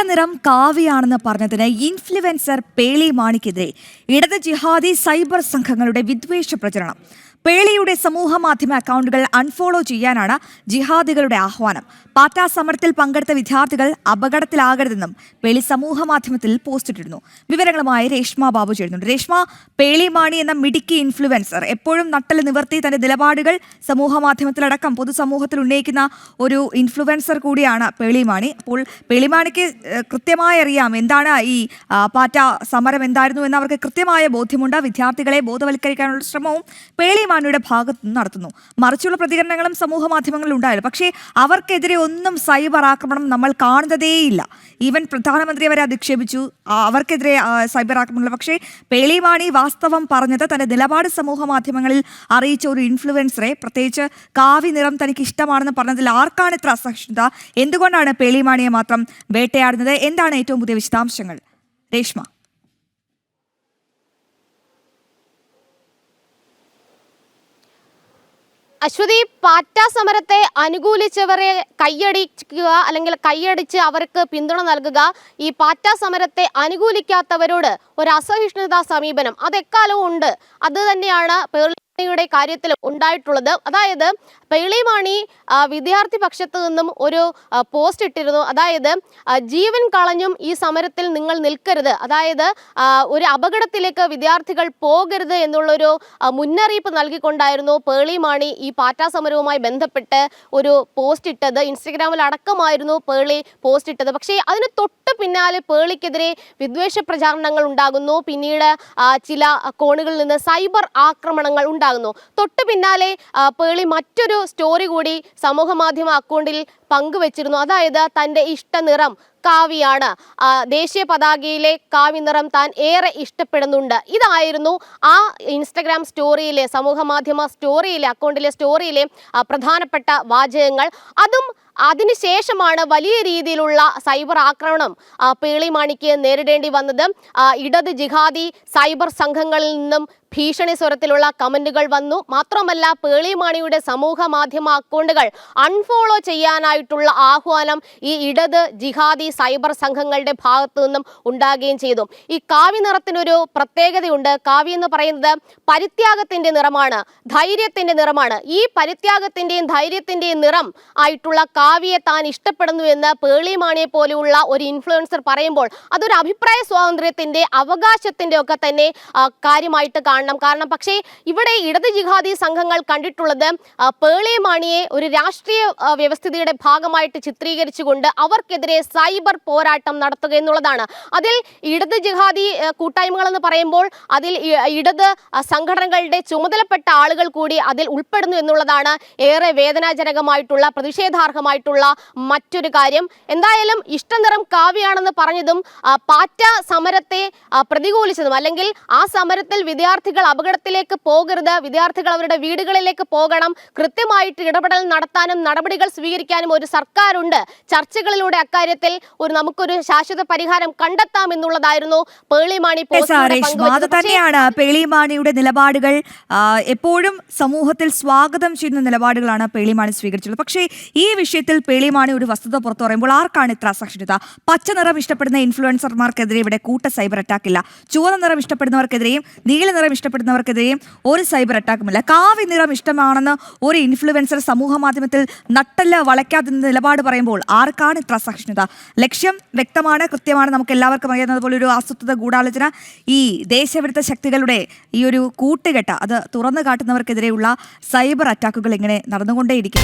നിറം കാവിയാണെന്ന് പറഞ്ഞതിന് ഇൻഫ്ലുവൻസർ പേളി മാണിക്കെതിരെ ഇടത് ജിഹാദി സൈബർ സംഘങ്ങളുടെ വിദ്വേഷ പ്രചരണം. പേളിയുടെ സമൂഹമാധ്യമ അക്കൗണ്ടുകൾ അൺഫോളോ ചെയ്യാനാണ് ജിഹാദികളുടെ ആഹ്വാനം. പാറ്റ സമരത്തിൽ പങ്കെടുത്ത വിദ്യാർത്ഥികൾ അപകടത്തിലാകരുതെന്നും പേളി സമൂഹമാധ്യമത്തിൽ പോസ്റ്റിട്ടിരുന്നു. വിവരങ്ങളുമായി രേഷ്മ ബാബു ചേരുന്നുണ്ട്. രേഷ്മ, പേളി മാണി എന്ന മിടുക്കി ഇൻഫ്ലുവൻസർ എപ്പോഴും നട്ടൽ നിവർത്തി തന്റെ നിലപാടുകൾ സമൂഹമാധ്യമത്തിലടക്കം പൊതുസമൂഹത്തിൽ ഉന്നയിക്കുന്ന ഒരു ഇൻഫ്ലുവൻസർ കൂടിയാണ് പേളി മാണി. അപ്പോൾ പേളി മാണിക്ക് കൃത്യമായി അറിയാം എന്താണ് ഈ പാറ്റ സമരം എന്തായിരുന്നു എന്ന് അവർക്ക് കൃത്യമായ ബോധ്യമുണ്ട്. വിദ്യാർത്ഥികളെ ബോധവൽക്കരിക്കാനുള്ള ശ്രമവും പേളി മാണിയുടെ ഭാഗത്ത് നിന്ന് നടത്തുന്നു. മറിച്ചുള്ള പ്രതികരണങ്ങളും സമൂഹ മാധ്യമങ്ങളിൽ ഉണ്ടായാലും പക്ഷേ അവർക്കെതിരെ ഒന്നും സൈബർ ആക്രമണം നമ്മൾ കാണുന്നതേയില്ല. ഈവൻ പ്രധാനമന്ത്രി അവരെ അധിക്ഷേപിച്ചു, അവർക്കെതിരെ സൈബർ ആക്രമണങ്ങൾ. പക്ഷേ പേളി മാണി വാസ്തവം പറഞ്ഞത് തന്റെ നിലപാട് സമൂഹ മാധ്യമങ്ങളിൽ അറിയിച്ച ഒരു ഇൻഫ്ലുവൻസറെ, പ്രത്യേകിച്ച് കാവി നിറം തനിക്ക് ഇഷ്ടമാണെന്ന് പറഞ്ഞതിൽ ആർക്കാണ് ഇത്ര അസഹിഷ്ണുത? എന്തുകൊണ്ടാണ് പേളി മാണിയെ മാത്രം വേട്ടയാടുന്നത്? എന്താണ് ഏറ്റവും പുതിയ വിശദാംശങ്ങൾ? രേഷ്മ. അശ്വതി, പാറ്റ സമരത്തെ അനുകൂലിച്ചവരെ കൈയടിക്കുക അല്ലെങ്കിൽ കൈയടിച്ച് അവർക്ക് പിന്തുണ നൽകുക, ഈ പാറ്റ സമരത്തെ അനുകൂലിക്കാത്തവരോട് ഒരു അസഹിഷ്ണുതാ സമീപനം അതെക്കാലവും ഉണ്ട്. അത് തന്നെയാണ് യുടെ കാര്യത്തിൽ ഉണ്ടായിട്ടുള്ളത്. അതായത് പേളി മാണി വിദ്യാർത്ഥി പക്ഷത്ത് നിന്നും ഒരു പോസ്റ്റ് ഇട്ടിരുന്നു. അതായത് ജീവൻ കളഞ്ഞും ഈ സമരത്തിൽ നിങ്ങൾ നിൽക്കരുത്, അതായത് ഒരു അപകടത്തിലേക്ക് വിദ്യാർത്ഥികൾ പോകരുത് എന്നുള്ളൊരു മുന്നറിയിപ്പ് നൽകിക്കൊണ്ടായിരുന്നു പേളി മാണി ഈ പാറ്റ സമരവുമായി ബന്ധപ്പെട്ട് ഒരു പോസ്റ്റ് ഇട്ടത്. ഇൻസ്റ്റഗ്രാമിൽ അടക്കമായിരുന്നു പേളി പോസ്റ്റ് ഇട്ടത്. പക്ഷേ അതിന് തൊട്ട് പിന്നാലെ പേളിക്കെതിരെ വിദ്വേഷ പ്രചാരണങ്ങൾ ഉണ്ടാകുന്നു. പിന്നീട് ചില കോണുകളിൽ നിന്ന് സൈബർ ആക്രമണങ്ങൾ ഉണ്ടാകുന്നു. തൊട്ടു പിന്നാലെ പേളി മറ്റൊരു സ്റ്റോറി കൂടി സമൂഹ മാധ്യമ അക്കൗണ്ടിൽ പങ്കുവച്ചിരുന്നു. അതായത് തൻ്റെ ഇഷ്ട നിറം കാവിയാണ്, ദേശീയ പതാകയിലെ കാവി നിറം താൻ ഏറെ ഇഷ്ടപ്പെടുന്നുണ്ട്. ഇതായിരുന്നു ആ ഇൻസ്റ്റഗ്രാം സ്റ്റോറിയിലെ, സമൂഹ മാധ്യമ സ്റ്റോറിയിലെ, അക്കൗണ്ടിലെ സ്റ്റോറിയിലെ പ്രധാനപ്പെട്ട വാചകങ്ങൾ. അതിനുശേഷമാണ് വലിയ രീതിയിലുള്ള സൈബർ ആക്രമണം പേളി മാണിക്ക് നേരിടേണ്ടി വന്നത്. ഇടത് ജിഹാദി സൈബർ സംഘങ്ങളിൽ നിന്നും ഭീഷണി സ്വരത്തിലുള്ള കമന്റുകൾ വന്നു. മാത്രമല്ല, പേളി മാണിയുടെ സമൂഹ മാധ്യമ അക്കൗണ്ടുകൾ അൺഫോളോ ചെയ്യാനായിട്ടുള്ള ആഹ്വാനം ഈ ഇടത് ജിഹാദി സൈബർ സംഘങ്ങളുടെ ഭാഗത്തു നിന്നും ഉണ്ടാകുകയും ചെയ്തു. ഈ കാവി നിറത്തിനൊരു പ്രത്യേകതയുണ്ട്. കാവി എന്ന് പറയുന്നത് പരിത്യാഗത്തിന്റെ നിറമാണ്, ധൈര്യത്തിന്റെ നിറമാണ്. ഈ പരിത്യാഗത്തിന്റെയും ധൈര്യത്തിന്റെയും നിറം ആയിട്ടുള്ള കാവിയെ താൻ ഇഷ്ടപ്പെടുന്നു എന്ന് പേളി മാണിയെ പോലെയുള്ള ഒരു ഇൻഫ്ലുവൻസർ പറയുമ്പോൾ അതൊരു അഭിപ്രായ സ്വാതന്ത്ര്യത്തിന്റെ, അവകാശത്തിന്റെ ഒക്കെ തന്നെ കാര്യമായിട്ട് കാണണം. പക്ഷേ ഇവിടെ ഇടത് ജിഹാദി സംഘങ്ങൾ കണ്ടിട്ടുള്ളത് പേളി മാണിയെ ഒരു രാഷ്ട്രീയ വ്യവസ്ഥിതിയുടെ ഭാഗമായിട്ട് ചിത്രീകരിച്ചുകൊണ്ട് അവർക്കെതിരെ സൈബർ പോരാട്ടം നടത്തുക എന്നുള്ളതാണ്. അതിൽ ഇടത് ജിഹാദി കൂട്ടായ്മകൾ എന്ന് പറയുമ്പോൾ അതിൽ ഇടത് സംഘടനകളുടെ ചുമതലപ്പെട്ട ആളുകൾ കൂടി അതിൽ ഉൾപ്പെടുന്നു എന്നുള്ളതാണ് ഏറെ വേദനാജനകമായിട്ടുള്ള, പ്രതിഷേധാർഹമായിട്ടുള്ള മറ്റൊരു കാര്യം. എന്തായാലും ഇഷ്ടനിറം കാവ്യാണെന്ന് പറഞ്ഞതും പാറ്റ സമരത്തെ പ്രതികൂലിച്ചതും, അല്ലെങ്കിൽ ആ സമരത്തിൽ വിദ്യാർത്ഥികൾ അപകടത്തിലേക്ക് പോകരുത്, വിദ്യാർത്ഥികൾ അവരുടെ വീടുകളിലേക്ക് പോകണം, കൃത്യമായിട്ട് ഇടപെടൽ നടത്താനും നടപടികൾ സ്വീകരിക്കാനും ഒരു സർക്കാരുണ്ട്. ചർച്ചകളിലൂടെ അക്കാര്യത്തിൽ നമുക്കൊരു ശാശ്വത പരിഹാരം കണ്ടെത്താം എന്നുള്ളതായിരുന്നു പേളി മാണി അത് തന്നെയാണ് പേളി മാണിയുടെ നിലപാടുകൾ. എപ്പോഴും സമൂഹത്തിൽ സ്വാഗതം ചെയ്യുന്ന നിലപാടുകളാണ് പേളി മാണി സ്വീകരിച്ചുള്ളത്. പക്ഷേ ഈ വിഷയത്തിൽ പേളി മാണി ഒരു വസ്തുത പുറത്തു പറയുമ്പോൾ ആർക്കാണ് ഇത്ര അസഹിഷ്ണുത? പച്ച നിറം ഇഷ്ടപ്പെടുന്ന ഇൻഫ്ലുവൻസർമാർക്കെതിരെ ഇവിടെ കൂട്ട സൈബർ അറ്റാക്കില്ല. ചുവന്ന നിറം ഇഷ്ടപ്പെടുന്നവർക്കെതിരെയും നീല നിറം ഇഷ്ടപ്പെടുന്നവർക്കെതിരെയും ഒരു സൈബർ അറ്റാക്കുമില്ല. കാവി നിറം ഇഷ്ടമാണെന്ന് ഒരു ഇൻഫ്ലുവൻസർ സമൂഹ മാധ്യമത്തിൽ നട്ടല്ല വളയ്ക്കാതെ നിലപാട് പറയുമ്പോൾ ആർക്കാണ് ഇത്ര അസഹിഷ്ണുത? ലക്ഷ്യം വ്യക്തമാണ്, കൃത്യമാണ്. നമുക്ക് എല്ലാവർക്കും അറിയാവുന്നതുപോലെ ഒരു ആസൂത്രിത ഗൂഢാലോചന, ഈ ദേശവിരുദ്ധ ശക്തികളുടെ ഈ ഒരു കൂട്ടുകെട്ട് അത് തുറന്നു കാട്ടുന്നവർക്കെതിരെയുള്ള സൈബർ അറ്റാക്കുകൾ ഇങ്ങനെ നടന്നുകൊണ്ടേയിരിക്കും.